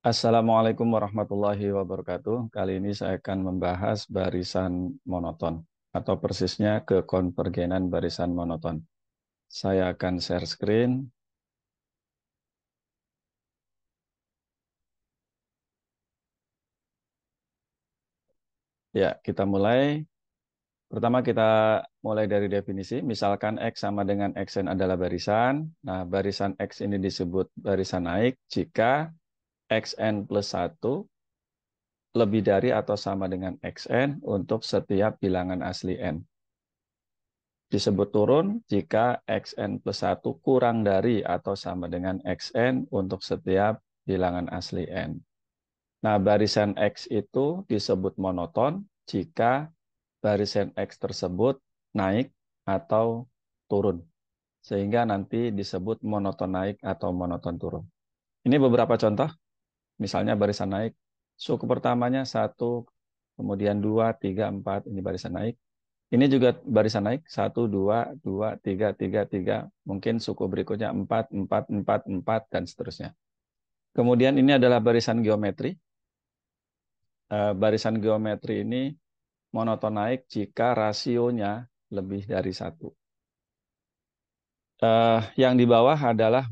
Assalamualaikum warahmatullahi wabarakatuh. Kali ini saya akan membahas barisan monoton atau persisnya kekonvergenan barisan monoton. Saya akan share screen. Ya, kita mulai. Pertama kita mulai dari definisi. Misalkan X sama dengan Xn adalah barisan. Nah, barisan X ini disebut barisan naik jika Xn plus 1 lebih dari atau sama dengan Xn untuk setiap bilangan asli N. Disebut turun jika xn plus 1 kurang dari atau sama dengan xn untuk setiap bilangan asli n. Nah, barisan X itu disebut monoton jika barisan X tersebut naik atau turun. Sehingga nanti disebut monoton naik atau monoton turun. Ini beberapa contoh. Misalnya barisan naik, suku pertamanya 1, kemudian 2, 3, 4, ini barisan naik. Ini juga barisan naik, 1, 2, 2, 3, 3, 3. Mungkin suku berikutnya 4, 4, 4, 4, dan seterusnya. Kemudian ini adalah barisan geometri. Barisan geometri ini monoton naik jika rasionya lebih dari 1. Yang di bawah adalah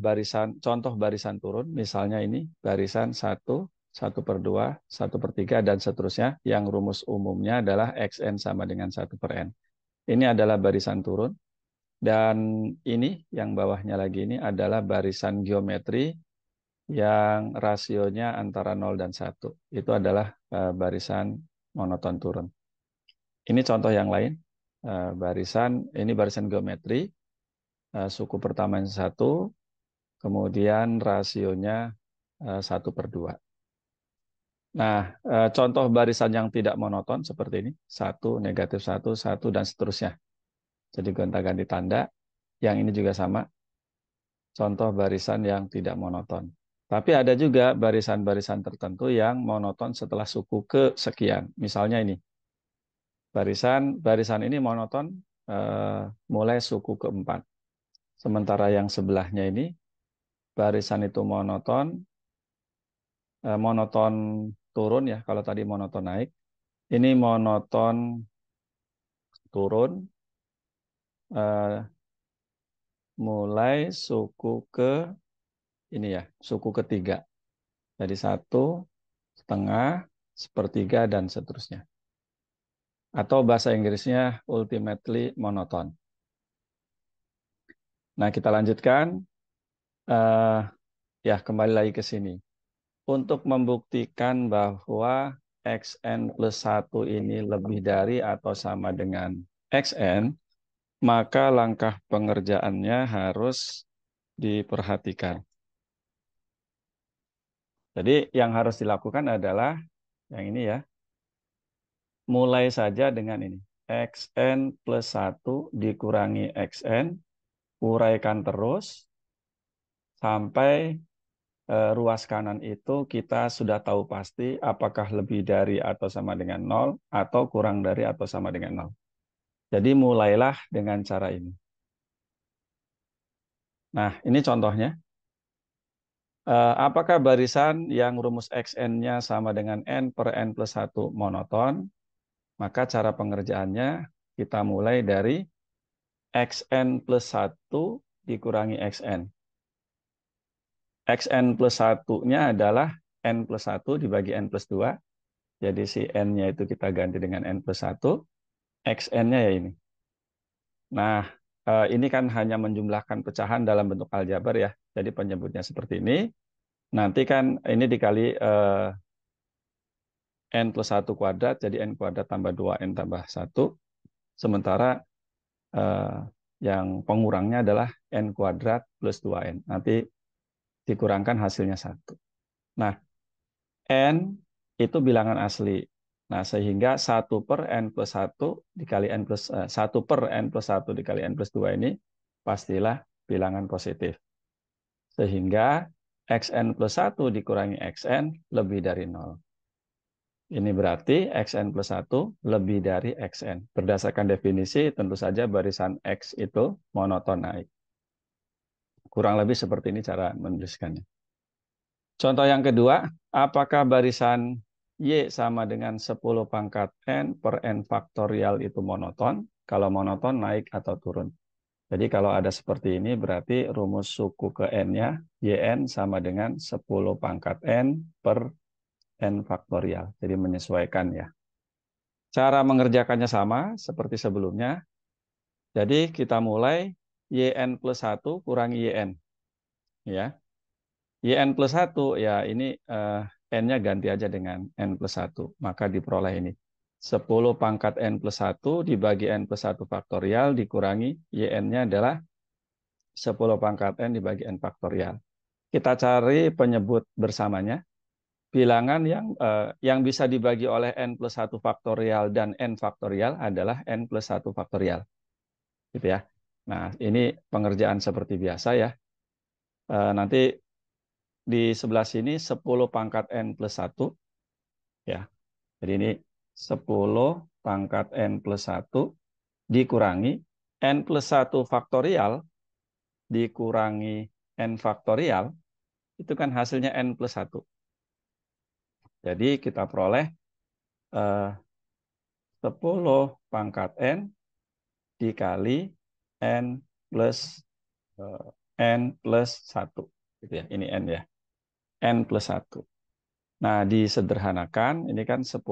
contoh barisan turun. Misalnya ini barisan 1, 1/2, 1/3, dan seterusnya. Yang rumus umumnya adalah xn sama dengan 1/n. Ini adalah barisan turun. Dan ini yang bawahnya lagi ini adalah barisan geometri yang rasionya antara 0 dan 1. Itu adalah barisan monoton turun. Ini contoh yang lain. Ini barisan geometri. Suku pertamanya 1, kemudian rasionya 1/2. Nah, contoh barisan yang tidak monoton seperti ini. 1, negatif 1, 1, dan seterusnya. Jadi gonta-ganti tanda. Yang ini juga sama. Contoh barisan yang tidak monoton. Tapi ada juga barisan-barisan tertentu yang monoton setelah suku kesekian. Misalnya ini, barisan ini monoton mulai suku keempat. Sementara yang sebelahnya ini, barisan itu monoton turun ya, kalau tadi monoton naik. Ini monoton turun mulai suku ketiga. Jadi 1/2, 1/3, dan seterusnya. Atau bahasa Inggrisnya ultimately monoton. Nah, kita lanjutkan. Eh, ya, kembali lagi ke sini. Untuk membuktikan bahwa xn plus 1 ini lebih dari atau sama dengan xn, maka langkah pengerjaannya harus diperhatikan. Jadi, yang harus dilakukan adalah yang ini ya. Mulai saja dengan ini. Xn plus 1 dikurangi xn, uraikan terus sampai ruas kanan itu kita sudah tahu pasti apakah lebih dari atau sama dengan 0 atau kurang dari atau sama dengan 0. Jadi mulailah dengan cara ini. Nah, ini contohnya. Apakah barisan yang rumus xn-nya sama dengan n per n plus 1 monoton? Maka cara pengerjaannya kita mulai dari xn plus 1 dikurangi xn. Xn plus 1-nya adalah n plus 1 dibagi n plus 2. Jadi si n-nya itu kita ganti dengan n plus 1. Xn-nya ya ini. Nah, ini kan hanya menjumlahkan pecahan dalam bentuk aljabar ya. Jadi penyebutnya seperti ini. Nanti kan ini dikali n plus 1 kuadrat, jadi n kuadrat tambah 2n tambah 1. Sementara eh, yang pengurangnya adalah n kuadrat plus 2n. Nanti dikurangkan hasilnya 1. Nah, n itu bilangan asli. Nah, sehingga 1/n+1 dikali 1/n+1 dikali n+2 ini pastilah bilangan positif. Sehingga xn plus 1 dikurangi xn lebih dari 0. Ini berarti xn plus 1 lebih dari xn. Berdasarkan definisi, tentu saja barisan x itu monoton naik. Kurang lebih seperti ini cara menuliskannya. Contoh yang kedua, apakah barisan Y sama dengan 10 pangkat N per N faktorial itu monoton? Kalau monoton naik atau turun. Jadi kalau ada seperti ini berarti rumus suku ke N-nya YN sama dengan 10 pangkat N per N faktorial. Jadi menyesuaikan ya. Cara mengerjakannya sama seperti sebelumnya. Jadi kita mulai YN plus 1 kurangi YN. Ya. YN plus 1, ya ini N-nya ganti aja dengan N plus 1. Maka diperoleh ini. 10 pangkat N plus 1 dibagi N plus 1 faktorial dikurangi YN-nya adalah 10 pangkat N dibagi N faktorial. Kita cari penyebut bersamanya. Bilangan yang bisa dibagi oleh N plus 1 faktorial dan N faktorial adalah N plus 1 faktorial. Gitu ya. Nah, ini pengerjaan seperti biasa ya. Nanti di sebelah sini 10 pangkat N plus 1. Ya. Jadi ini 10 pangkat N plus 1 dikurangi N plus 1 faktorial dikurangi N faktorial. Itu kan hasilnya N plus 1. Jadi kita peroleh 10 pangkat N dikali N plus N plus 1. Gitu ya. Ini N ya. N plus 1. Nah, disederhanakan, ini kan 10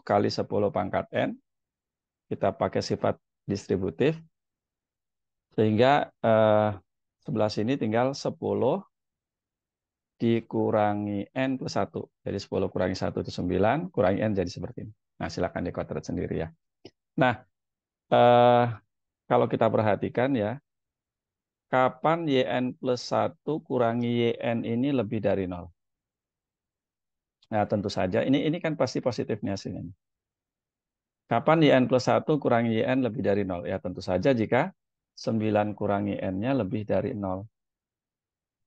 kali 10 pangkat N. Kita pakai sifat distributif. Sehingga sebelah sini tinggal 10 dikurangi N plus 1. Jadi 10 kurangi 1 itu 9, kurangi N jadi seperti ini. Nah, silakan dikontrak sendiri ya. Nah, kalau kita perhatikan ya, kapan YN plus 1 kurangi YN ini lebih dari 0? Nah, tentu saja, ini kan pasti positifnya hasilnya. Kapan YN plus 1 kurangi YN lebih dari 0? Ya, tentu saja jika 9 kurangi N-nya lebih dari 0.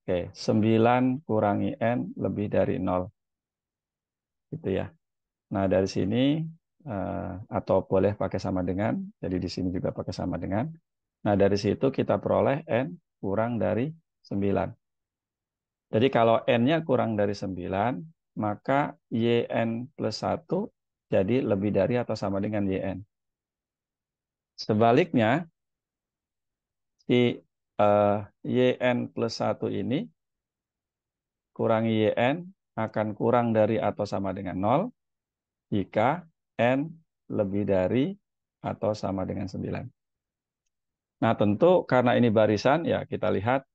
Oke, 9 kurangi N lebih dari 0. Gitu ya. Nah, dari sini, atau boleh pakai sama dengan, jadi di sini juga pakai sama dengan. Nah, dari situ kita peroleh N kurang dari 9. Jadi kalau N-nya kurang dari 9, maka YN plus 1 jadi lebih dari atau sama dengan YN. Sebaliknya, si YN plus 1 ini kurangi YN akan kurang dari atau sama dengan 0 jika N lebih dari atau sama dengan 9. Nah, tentu karena ini barisan, ya kita lihat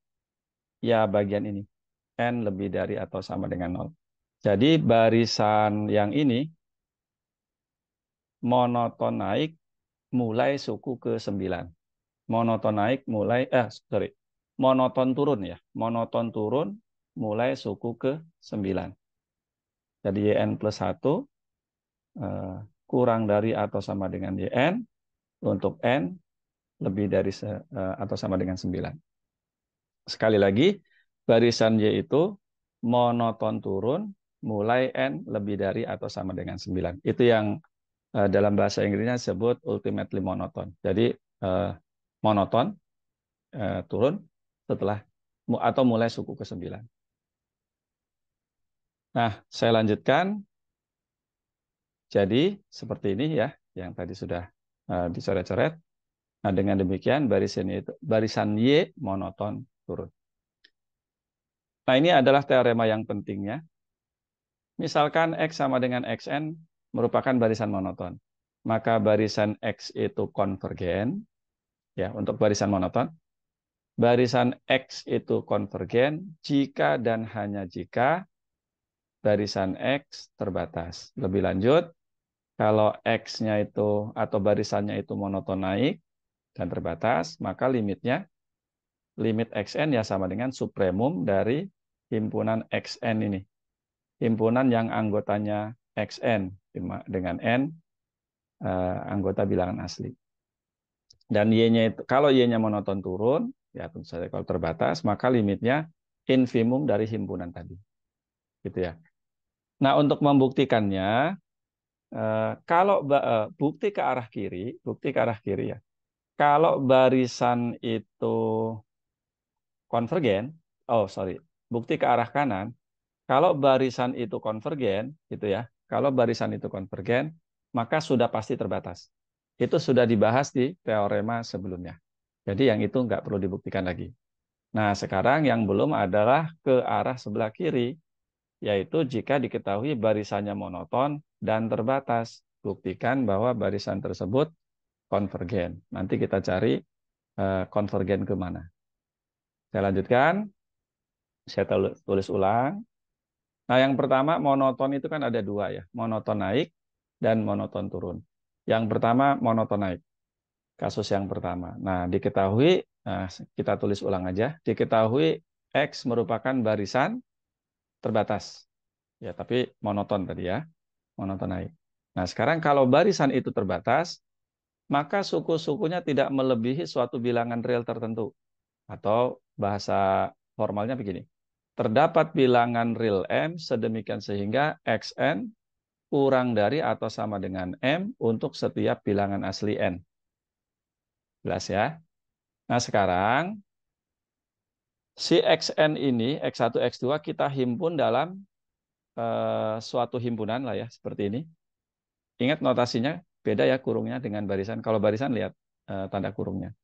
ya bagian ini. N lebih dari atau sama dengan 0. Jadi barisan yang ini monoton naik mulai suku ke 9. Monoton naik mulai, monoton turun ya. Monoton turun mulai suku ke 9. Jadi YN plus 1 kurang dari atau sama dengan YN untuk N lebih dari atau sama dengan 9. Sekali lagi, barisan Y itu monoton turun mulai N lebih dari atau sama dengan 9. Itu yang dalam bahasa Inggrisnya disebut ultimately monoton. Jadi monoton turun setelah atau mulai suku ke 9. Nah, saya lanjutkan. Jadi seperti ini ya, yang tadi sudah dicoret-coret. Nah, dengan demikian barisan Y monoton turun. Nah, ini adalah teorema yang pentingnya. Misalkan X sama dengan XN merupakan barisan monoton. Maka barisan X itu konvergen. Ya, untuk barisan monoton. Barisan X itu konvergen jika dan hanya jika barisan X terbatas. Lebih lanjut, kalau X-nya itu atau barisannya itu monoton naik dan terbatas, maka limit XN ya sama dengan supremum dari himpunan XN ini. Himpunan yang anggotanya XN dengan N anggota bilangan asli. Dan Y-nya itu, kalau Y-nya monoton turun, ya tentu saja kalau terbatas, maka limitnya infimum dari himpunan tadi. Gitu ya. Nah, untuk membuktikannya, kalau bukti ke arah kiri ya. Kalau barisan itu konvergen, bukti ke arah kanan, Kalau barisan itu konvergen, gitu ya. Kalau barisan itu konvergen, maka sudah pasti terbatas. Itu sudah dibahas di teorema sebelumnya. Jadi yang itu nggak perlu dibuktikan lagi. Nah, sekarang yang belum adalah ke arah sebelah kiri, yaitu jika diketahui barisannya monoton dan terbatas. Buktikan bahwa barisan tersebut konvergen. Nanti kita cari konvergen ke mana. Saya lanjutkan, saya tulis ulang. Nah, yang pertama monoton itu kan ada dua ya, monoton naik dan monoton turun. Yang pertama monoton naik, kasus yang pertama. Nah, diketahui, nah, kita tulis ulang aja, diketahui X merupakan barisan terbatas. Ya, tapi monoton tadi ya, monoton naik. Nah, sekarang kalau barisan itu terbatas, maka suku-sukunya tidak melebihi suatu bilangan real tertentu. Atau bahasa formalnya begini. Terdapat bilangan real M sedemikian sehingga Xn kurang dari atau sama dengan M untuk setiap bilangan asli N. Jelas ya? Nah sekarang si Xn ini, X1, X2 kita himpun dalam suatu himpunan lah ya, seperti ini. Ingat notasinya beda ya kurungnya dengan barisan. Kalau barisan lihat tanda kurungnya.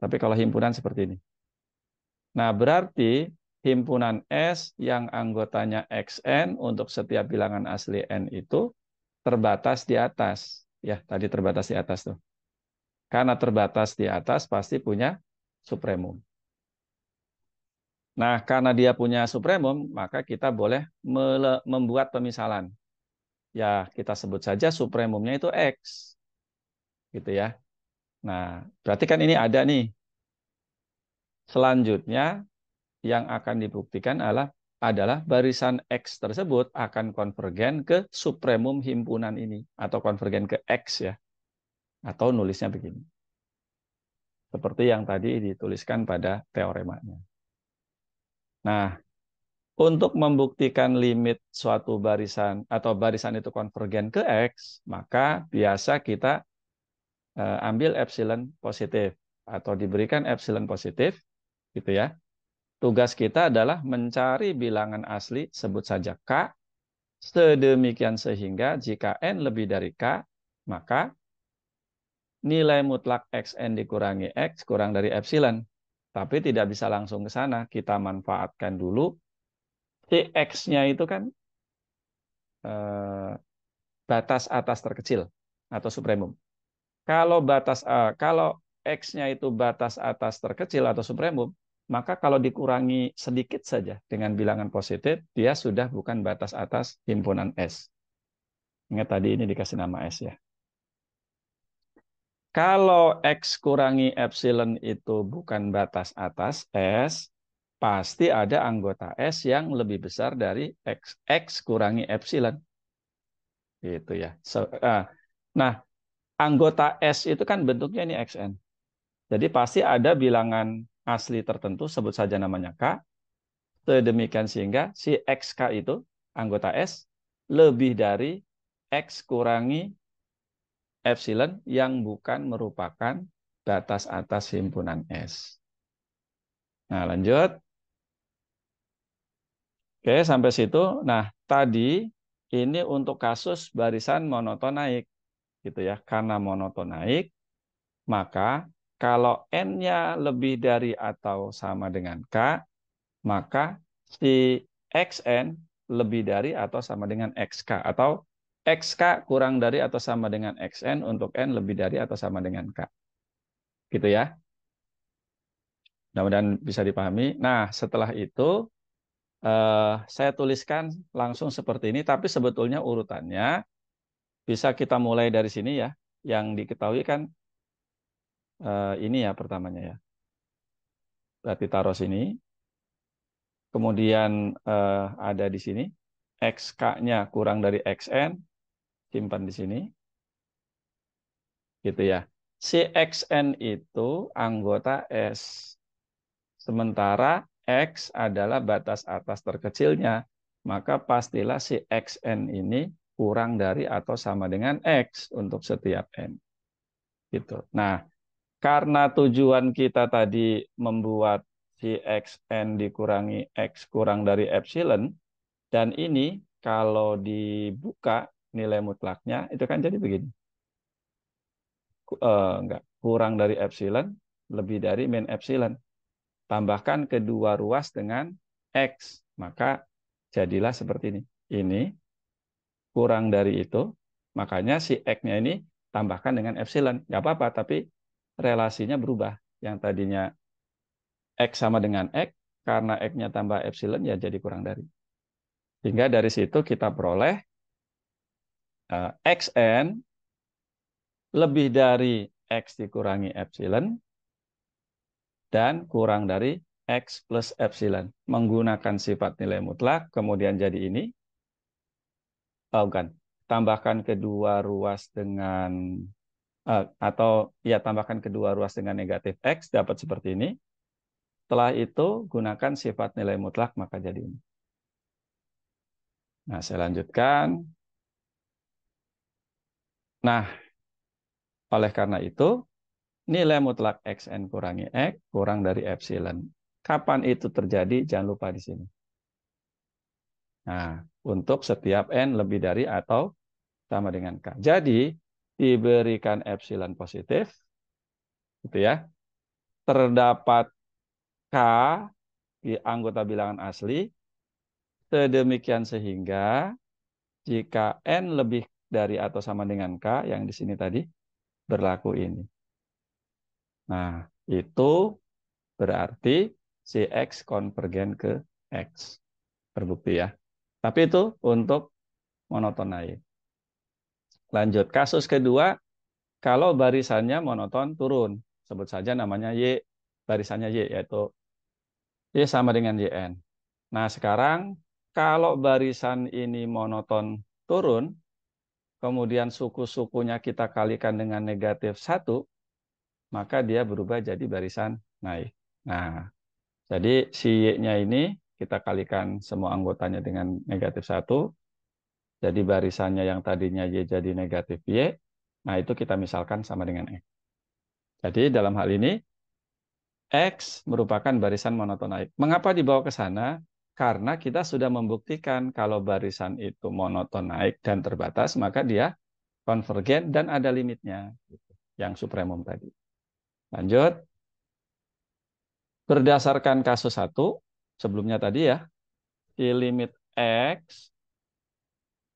Tapi kalau himpunan seperti ini. Nah, berarti himpunan S yang anggotanya Xn untuk setiap bilangan asli N itu terbatas di atas. Ya, tadi terbatas di atas tuh. Karena terbatas di atas pasti punya supremum. Nah, karena dia punya supremum, maka kita boleh membuat pemisalan. Ya, kita sebut saja supremumnya itu X. Gitu ya. Nah, berarti kan ini ada nih. Selanjutnya, yang akan dibuktikan adalah barisan X tersebut akan konvergen ke supremum himpunan ini atau konvergen ke X ya atau nulisnya begini seperti yang tadi dituliskan pada teoremanya. Nah, untuk membuktikan limit suatu barisan atau barisan itu konvergen ke X, maka biasa kita ambil epsilon positif atau diberikan epsilon positif gitu ya. Tugas kita adalah mencari bilangan asli sebut saja K. Sedemikian sehingga jika N lebih dari K, maka nilai mutlak Xn dikurangi X kurang dari epsilon. Tapi tidak bisa langsung ke sana. Kita manfaatkan dulu. Si X-nya itu kan eh, batas atas terkecil atau supremum. Kalau X-nya itu batas atas terkecil atau supremum, maka kalau dikurangi sedikit saja dengan bilangan positif, dia sudah bukan batas atas himpunan S. Ingat tadi ini dikasih nama S ya. Kalau X kurangi epsilon itu bukan batas atas S, pasti ada anggota S yang lebih besar dari X kurangi epsilon. Gitu ya. Nah, anggota S itu kan bentuknya ini Xn. Jadi pasti ada bilangan asli tertentu, sebut saja namanya K, sedemikian sehingga si XK itu, anggota S, lebih dari X kurangi epsilon yang bukan merupakan batas atas himpunan S. Nah, lanjut. Oke, sampai situ. Nah, tadi ini untuk kasus barisan monoton naik, gitu ya. Karena monoton naik, maka kalau N-nya lebih dari atau sama dengan K, maka si Xn lebih dari atau sama dengan XK. Atau XK kurang dari atau sama dengan Xn untuk N lebih dari atau sama dengan K. Gitu ya. Mudah-mudahan bisa dipahami. Nah, setelah itu saya tuliskan langsung seperti ini, tapi sebetulnya urutannya bisa kita mulai dari sini ya. Yang diketahui kan ini ya pertamanya ya. Berarti taruh sini. Kemudian ada di sini. XK-nya kurang dari XN. Simpan di sini. Gitu ya. Si XN itu anggota S. Sementara X adalah batas atas terkecilnya. Maka pastilah si XN ini kurang dari atau sama dengan X untuk setiap N. Gitu. Nah, karena tujuan kita tadi membuat si Xn dikurangi X kurang dari epsilon, Dan ini kalau dibuka nilai mutlaknya itu kan jadi begini. Enggak, kurang dari epsilon, lebih dari min epsilon. Tambahkan kedua ruas dengan X. Maka jadilah seperti ini. Ini kurang dari itu. Makanya si X-nya ini tambahkan dengan epsilon. Nggak apa-apa, tapi relasinya berubah. Yang tadinya X sama dengan X, karena X-nya tambah epsilon, ya jadi kurang dari. Sehingga dari situ kita peroleh Xn lebih dari X dikurangi epsilon, dan kurang dari X plus epsilon. Menggunakan sifat nilai mutlak, kemudian jadi ini. Oh, bukan. Tambahkan kedua ruas dengan, atau ya tambahkan kedua ruas dengan negatif X, dapat seperti ini. Setelah itu, gunakan sifat nilai mutlak, maka jadi ini. Nah, saya lanjutkan. Nah, oleh karena itu, nilai mutlak Xn kurangi X kurang dari epsilon. Kapan itu terjadi? Jangan lupa di sini. Nah, untuk setiap N lebih dari atau sama dengan K. Jadi, diberikan epsilon positif, gitu ya, terdapat K di anggota bilangan asli, sedemikian sehingga jika N lebih dari atau sama dengan K, yang di sini tadi, berlaku ini. Nah, itu berarti si X konvergen ke X. Terbukti ya. Tapi itu untuk monoton naik. Lanjut, kasus kedua, kalau barisannya monoton turun. Sebut saja namanya Y, barisannya Y, yaitu Y sama dengan YN. Nah, sekarang kalau barisan ini monoton turun, kemudian suku-sukunya kita kalikan dengan negatif 1, maka dia berubah jadi barisan naik. Nah, jadi si Y-nya ini kita kalikan semua anggotanya dengan negatif 1, jadi barisannya yang tadinya Y jadi negatif Y, nah itu kita misalkan sama dengan X. Jadi dalam hal ini, X merupakan barisan monoton naik. Mengapa dibawa ke sana? Karena kita sudah membuktikan kalau barisan itu monoton naik dan terbatas, maka dia konvergen dan ada limitnya, yang supremum tadi. Lanjut, berdasarkan kasus 1, sebelumnya tadi ya, di limit X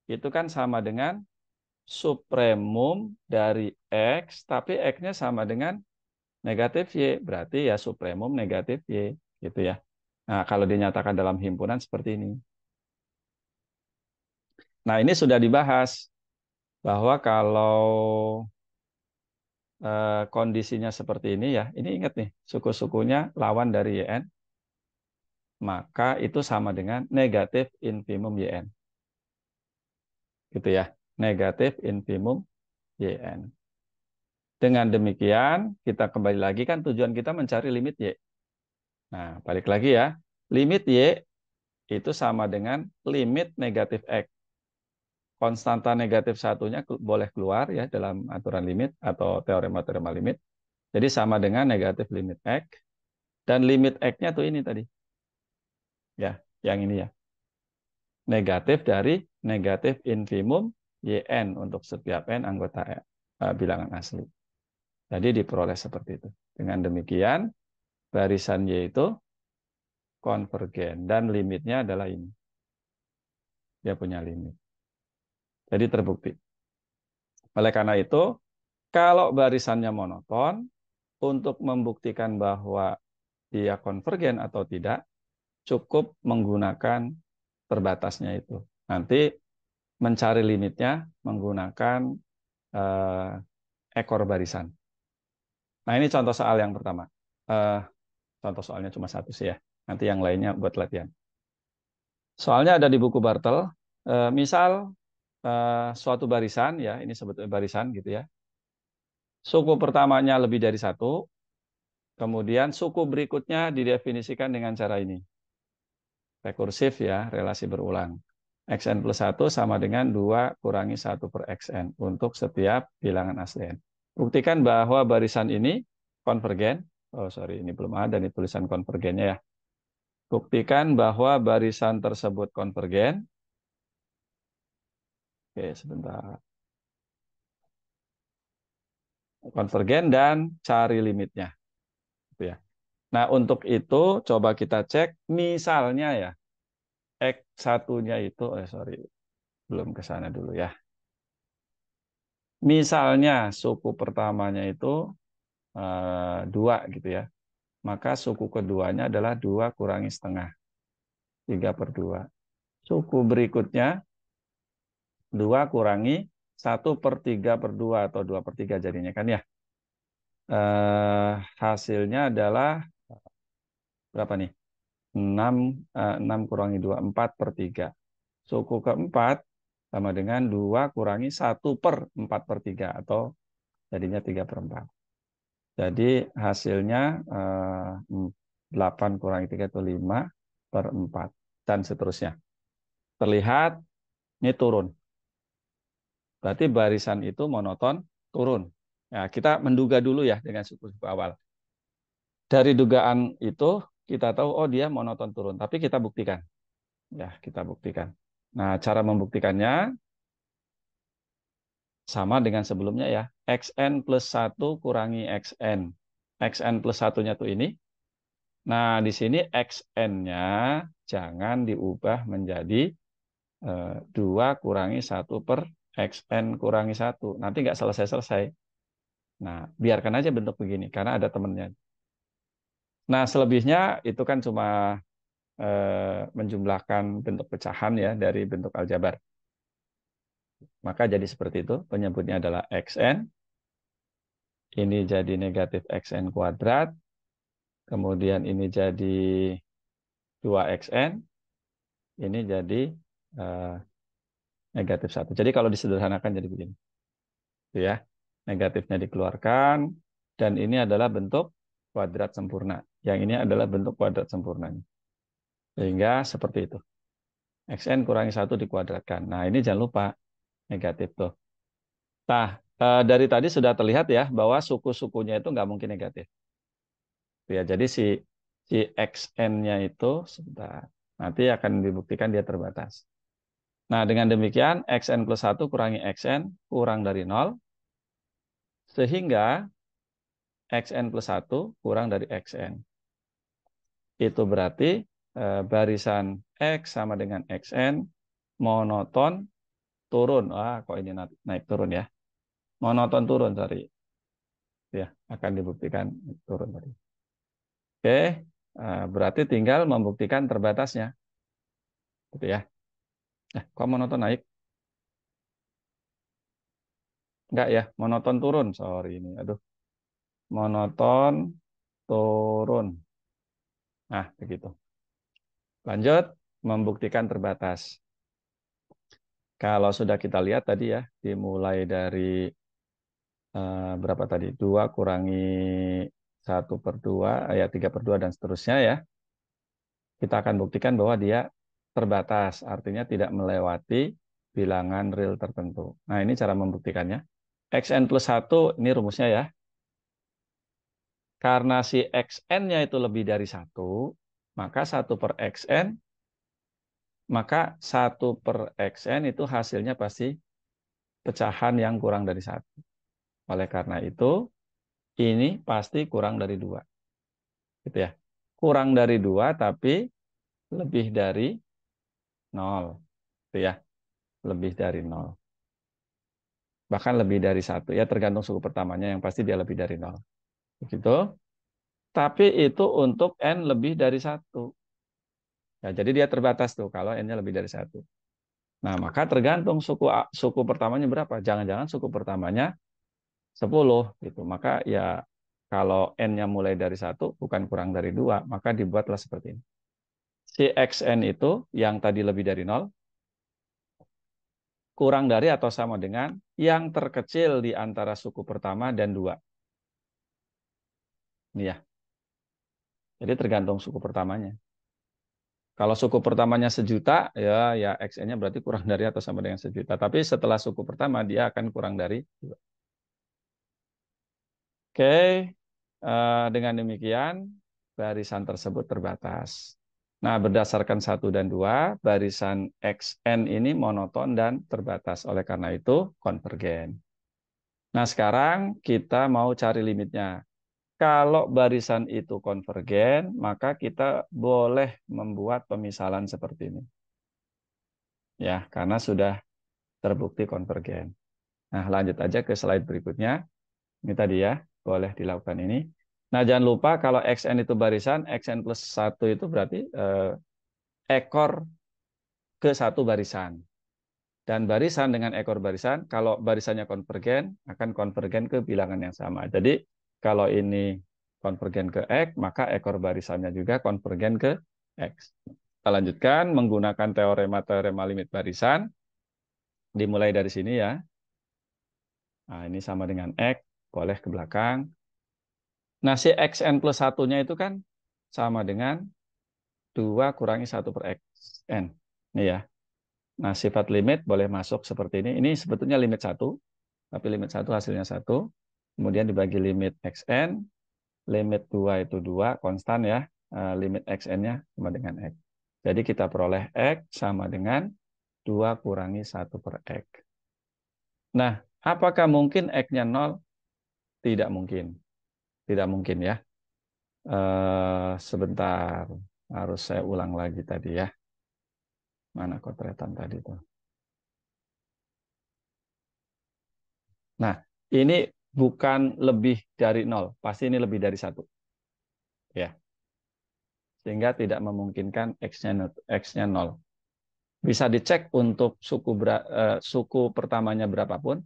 itu kan sama dengan supremum dari X, tapi X-nya sama dengan negatif Y, berarti ya supremum negatif Y, gitu ya. Nah, kalau dinyatakan dalam himpunan seperti ini. Nah, ini sudah dibahas bahwa kalau kondisinya seperti ini ya, ini ingat nih, suku-sukunya lawan dari YN, maka itu sama dengan negatif infimum YN. Gitu ya, negatif infimum YN. Dengan demikian, kita kembali lagi kan tujuan kita mencari limit Y. Nah, balik lagi ya, limit Y itu sama dengan limit negatif X. Konstanta negatif satunya boleh keluar ya dalam aturan limit atau teorema-teorema limit. Jadi sama dengan negatif limit X. Dan limit X-nya tuh ini tadi. Ya, yang ini ya. Negatif dari negatif infimum YN untuk setiap N anggota bilangan asli. Jadi diperoleh seperti itu. Dengan demikian, barisan Y itu konvergen. Dan limitnya adalah ini. Dia punya limit. Jadi terbukti. Oleh karena itu, kalau barisannya monoton, untuk membuktikan bahwa dia konvergen atau tidak, cukup menggunakan terbatasnya itu. Nanti mencari limitnya menggunakan eh, ekor barisan. Nah, ini contoh soal yang pertama. Eh, contoh soalnya cuma satu sih ya. Nanti yang lainnya buat latihan. Soalnya ada di buku Bartel. Misal suatu barisan, ya ini sebetulnya barisan gitu ya. Suku pertamanya lebih dari satu, kemudian suku berikutnya didefinisikan dengan cara ini. Rekursif ya, relasi berulang. Xn plus 1 sama dengan 2 kurangi 1 per Xn untuk setiap bilangan asli N. Buktikan bahwa barisan ini konvergen. Oh sorry, ini belum ada nih tulisan konvergennya ya. Buktikan bahwa barisan tersebut konvergen. Oke, sebentar. Konvergen dan cari limitnya. Gitu ya. Nah, untuk itu coba kita cek misalnya ya, X satunya itu, sorry, belum ke sana dulu ya. Misalnya suku pertamanya itu 2 gitu ya. Maka suku keduanya adalah 2 kurangi setengah, 3/2. Suku berikutnya 2 kurangi 1/3/2 atau 2/3 jadinya kan ya. Hasilnya adalah berapa nih? 6, 6 kurangi 2, 4/3. Suku keempat sama dengan 2 kurangi 1/4/3 atau jadinya 3/4. Jadi hasilnya 8 kurangi 3 itu 5/4 dan seterusnya. Terlihat ini turun. Berarti barisan itu monoton turun. Nah, kita menduga dulu ya dengan suku-suku awal. Dari dugaan itu kita tahu oh dia monoton turun, tapi kita buktikan. Ya, kita buktikan. Nah, cara membuktikannya sama dengan sebelumnya ya. Xn plus 1 kurangi Xn. Xn plus 1-nya tuh ini. Nah, di sini Xn-nya jangan diubah menjadi 2 kurangi 1/Xn kurangi 1. Nanti nggak selesai-selesai. Nah, biarkan aja bentuk begini, karena ada temennya. Nah, selebihnya itu kan cuma menjumlahkan bentuk pecahan ya dari bentuk aljabar. Maka jadi seperti itu. Penyebutnya adalah Xn. Ini jadi negatif Xn kuadrat. Kemudian ini jadi 2Xn. Ini jadi eh, negatif 1. Jadi kalau disederhanakan jadi begini. Itu ya. Negatifnya dikeluarkan. Dan ini adalah bentuk kuadrat sempurna. Yang ini adalah bentuk kuadrat sempurnanya. Sehingga seperti itu. Xn kurangi 1 dikuadratkan. Nah, ini jangan lupa negatif tuh. Nah, dari tadi sudah terlihat ya bahwa suku-sukunya itu nggak mungkin negatif. Ya, jadi si Xn-nya itu sebentar. Nanti akan dibuktikan dia terbatas. Nah, dengan demikian Xn plus 1 kurangi Xn kurang dari 0. Sehingga Xn plus 1 kurang dari Xn. Itu berarti barisan X sama dengan Xn monoton turun. Wah, kok ini naik turun ya. Monoton turun, sorry. Ya, akan dibuktikan turun tadi. Oke, berarti tinggal membuktikan terbatasnya. Gitu ya. Kok monoton naik? Enggak ya, monoton turun. Sorry ini. Aduh, monoton turun. Nah, begitu. Lanjut, membuktikan terbatas. Kalau sudah kita lihat tadi ya, dimulai dari berapa tadi? 2 kurangi 1/2, ya 3/2 dan seterusnya ya. Kita akan buktikan bahwa dia terbatas, artinya tidak melewati bilangan real tertentu. Nah, ini cara membuktikannya. Xn plus 1, ini rumusnya ya. Karena si Xn-nya itu lebih dari 1, maka 1/Xn, maka 1/Xn itu hasilnya pasti pecahan yang kurang dari 1. Oleh karena itu, ini pasti kurang dari 2. Gitu ya. Kurang dari 2, tapi lebih dari 0. Gitu ya. Lebih dari 0. Bahkan lebih dari 1. Ya, tergantung suku pertamanya, yang pasti dia lebih dari 0. Begitu. Tapi itu untuk N lebih dari 1. Ya, jadi dia terbatas tuh kalau N-nya lebih dari 1. Nah, maka tergantung suku pertamanya berapa. Jangan-jangan suku pertamanya 10 gitu. Maka ya kalau N-nya mulai dari 1 bukan kurang dari 2, maka dibuatlah seperti ini. Si Xn itu yang tadi lebih dari 0 kurang dari atau sama dengan yang terkecil di antara suku pertama dan 2. Ini ya. Jadi tergantung suku pertamanya. Kalau suku pertamanya 1.000.000, ya Xn-nya berarti kurang dari atau sama dengan 1.000.000. Tapi setelah suku pertama, dia akan kurang dari 2. Oke, dengan demikian barisan tersebut terbatas. Nah, berdasarkan 1 dan 2, barisan XN ini monoton dan terbatas. Oleh karena itu, konvergen. Nah, sekarang kita mau cari limitnya. Kalau barisan itu konvergen, maka kita boleh membuat pemisalan seperti ini. Ya, karena sudah terbukti konvergen. Nah, lanjut aja ke slide berikutnya. Ini tadi ya, boleh dilakukan ini. Nah, jangan lupa kalau XN itu barisan, XN plus 1 itu berarti ekor ke 1 barisan. Dan barisan dengan ekor barisan, kalau barisannya konvergen, akan konvergen ke bilangan yang sama. Jadi, kalau ini konvergen ke X, maka ekor barisannya juga konvergen ke X. Kita lanjutkan menggunakan teorema-teorema limit barisan. Dimulai dari sini ya. Nah, ini sama dengan X, boleh ke belakang. Nah, si XN plus 1-nya itu kan sama dengan 2 kurangi 1 per XN. Ini ya. Nah, sifat limit boleh masuk seperti ini. Ini sebetulnya limit 1, tapi limit 1 hasilnya 1. Kemudian dibagi limit XN, limit 2 itu 2, konstan ya. Limit XN-nya sama dengan X. Jadi kita peroleh X sama dengan 2 kurangi 1 per X. Nah, apakah mungkin X-nya 0? Tidak mungkin. Tidak mungkin ya. Sebentar, harus saya ulang lagi tadi ya. Mana kotretan tadi tuh? Nah, ini bukan lebih dari 0, pasti ini lebih dari 1. Ya, sehingga tidak memungkinkan X-nya 0. Bisa dicek untuk suku pertamanya berapapun,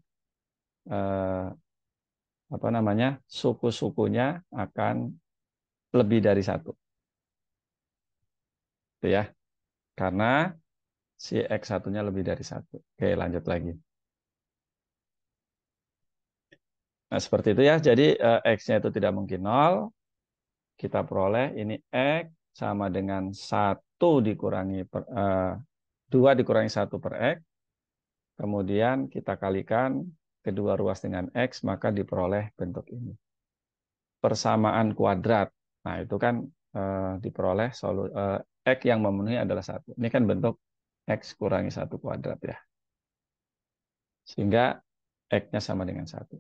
eh, apa namanya, suku-sukunya akan lebih dari 1. Itu ya, karena si X1-nya lebih dari 1. Oke, lanjut lagi. Nah, seperti itu ya. Jadi X-nya itu tidak mungkin 0. Kita peroleh ini X sama dengan 2 dikurangi 1 per X. Kemudian kita kalikan kedua ruas dengan X, maka diperoleh bentuk ini. Persamaan kuadrat. Nah, itu kan diperoleh X yang memenuhi adalah 1. Ini kan bentuk X kurangi 1 kuadrat ya. Sehingga X-nya sama dengan 1.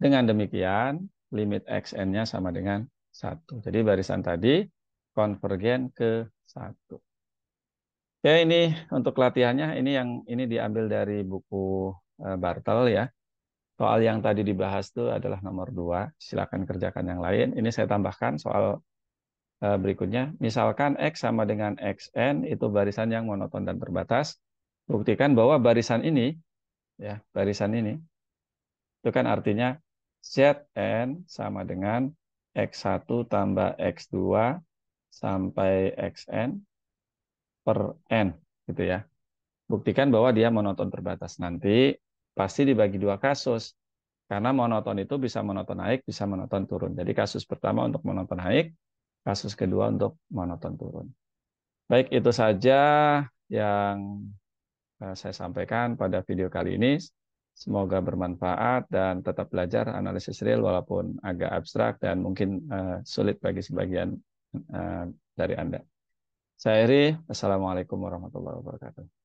Dengan demikian, limit XN-nya sama dengan 1. Jadi barisan tadi konvergen ke 1. Ya, ini untuk latihannya, ini diambil dari buku Bartel ya. Soal yang tadi dibahas itu adalah nomor 2. Silakan kerjakan yang lain. Ini saya tambahkan soal berikutnya. Misalkan X sama dengan XN itu barisan yang monoton dan terbatas. Buktikan bahwa barisan ini, ya, barisan ini, itu kan artinya Zn sama dengan X1 tambah X2 sampai Xn per N, gitu ya. Buktikan bahwa dia monoton terbatas. Nanti pasti dibagi 2 kasus. Karena monoton itu bisa monoton naik, bisa monoton turun. Jadi kasus pertama untuk monoton naik, kasus kedua untuk monoton turun. Baik, itu saja yang saya sampaikan pada video kali ini. Semoga bermanfaat dan tetap belajar analisis real walaupun agak abstrak dan mungkin sulit bagi sebagian dari Anda. Saya Eri, Assalamualaikum warahmatullahi wabarakatuh.